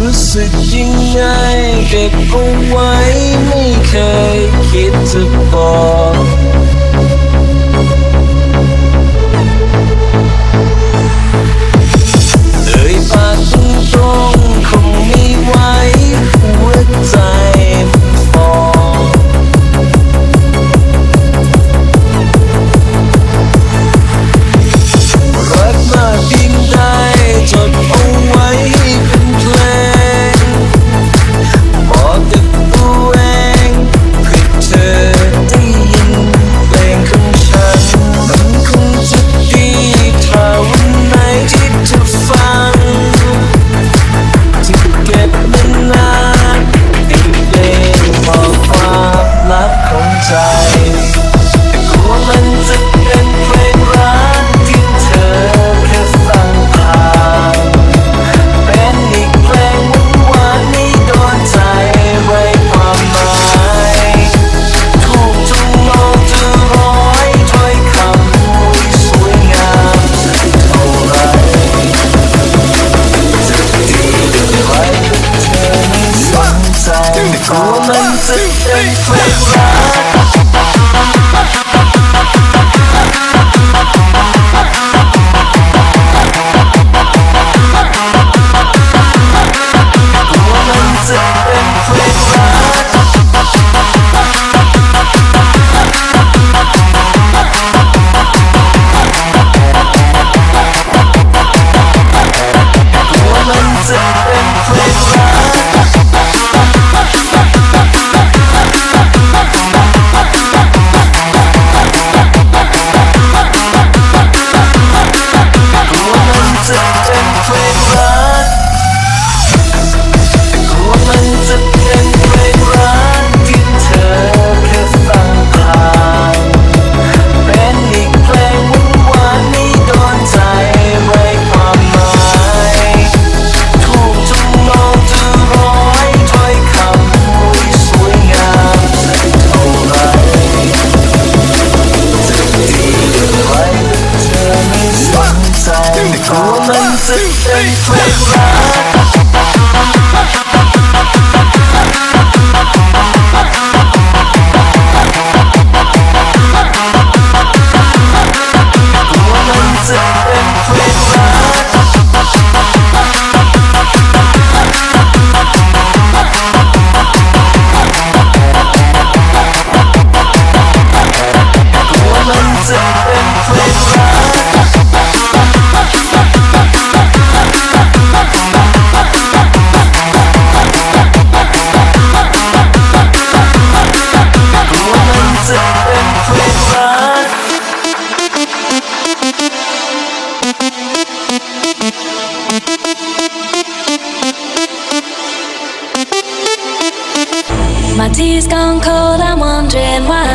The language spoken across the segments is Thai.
รู้สึกยังไงเก็บเอาไว้ไม่เคยคิดจะบอกเอ่ยปากตรงๆคงไม่ไหวหัวใจฟองรักมากเพียงใดจดเอาไว้ให้เป็นเพลงบอกกับตัวเองเพื่อเธอได้ยินเพลงของฉันมันคงจะดีถ้าวันไหนที่เธอฟังจะเก็บมันนานเป็นเพลงบอกความลับของใจแต่กลัวมันจะเป็นเพลงรักที่เธอแค่ฟังผ่านเป็นอีกเพลงหวานๆไม่โดนใจไว้ความหมายถูกจำลองจะร้อยถ้อยคำสวยงามเท่าไรจะดีไว้เธอไม่สนใจกลัวมันจะเป็นเพลงรักจะเป็นเพลงรักกลัวมันจะเป็นเพลงรักกลัวมันจะเป็นเพลงรักกลัวมันจะเป็นเพลงรักที่เธอแค่ฟังผ่านเป็นอีกเพลงหวานๆไม่โดนใจไร้ความหมายถูกจำลองจะร้อยถ้อยคำสวยงามเท่าไรจะดีไว้เธอไม่สนใจกลัวมันจะเป็นเพลงรักกลัวมันจะเป็นเพลงรักกลัวมันจะเป็นเพลงรักกลัวมันจะเป็นเพลงรัก My tea's gone cold, I'm wondering why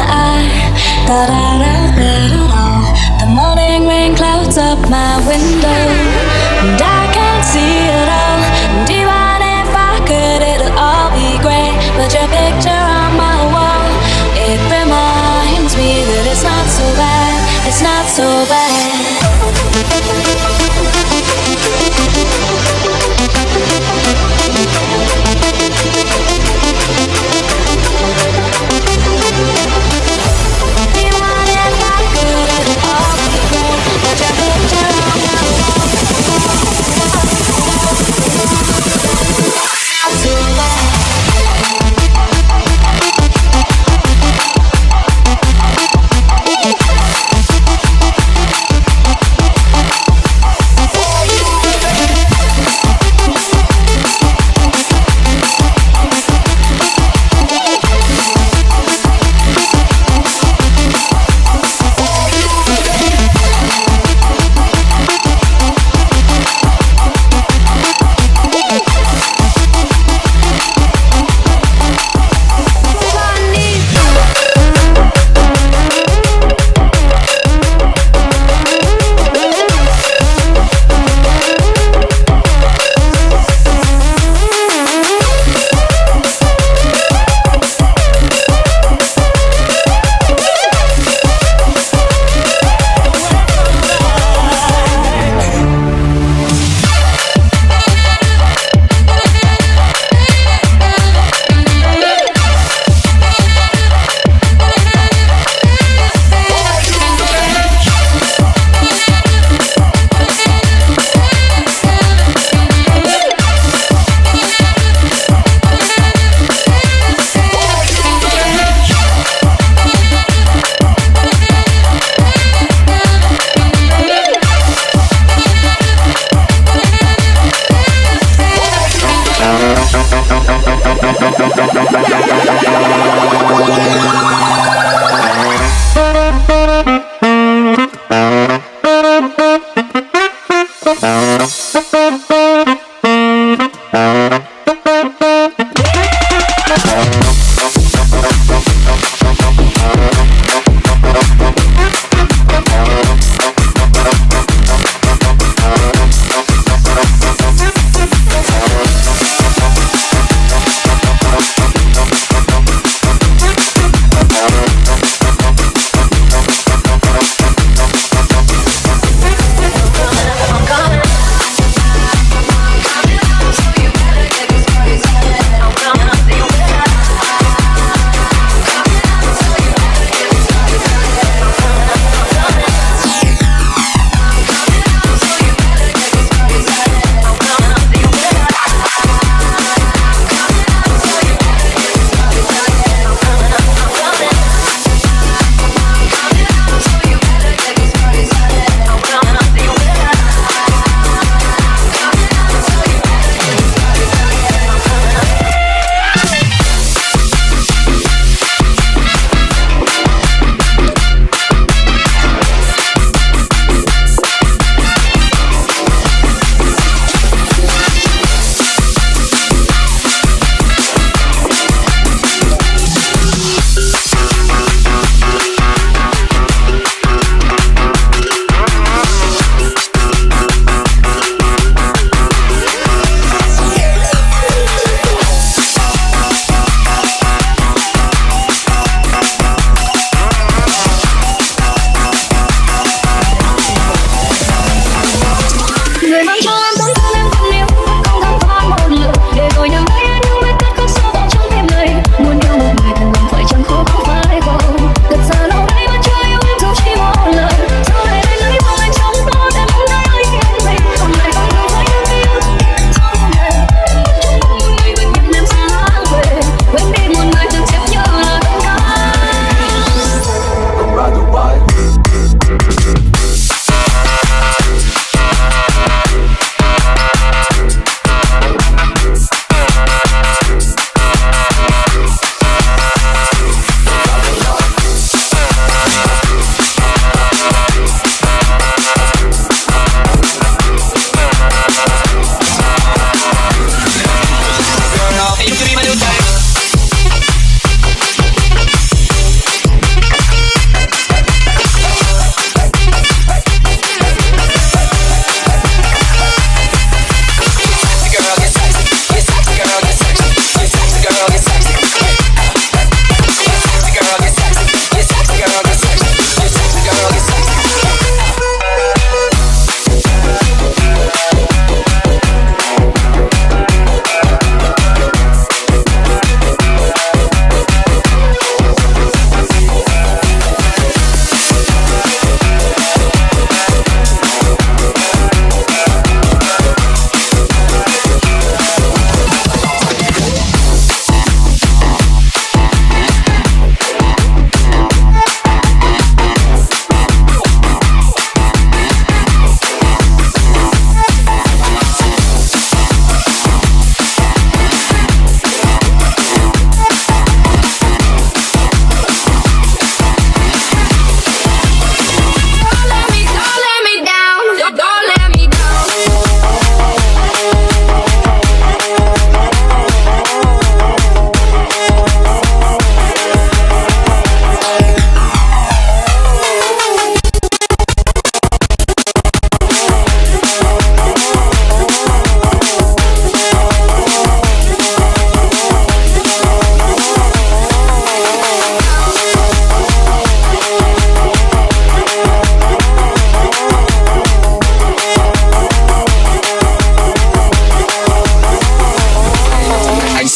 The morning rain clouds up my window And I can't see it all And even if I could, it'll all be great But your picture on my wall It reminds me that it's not so bad It's not so bad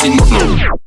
สิ้นหมด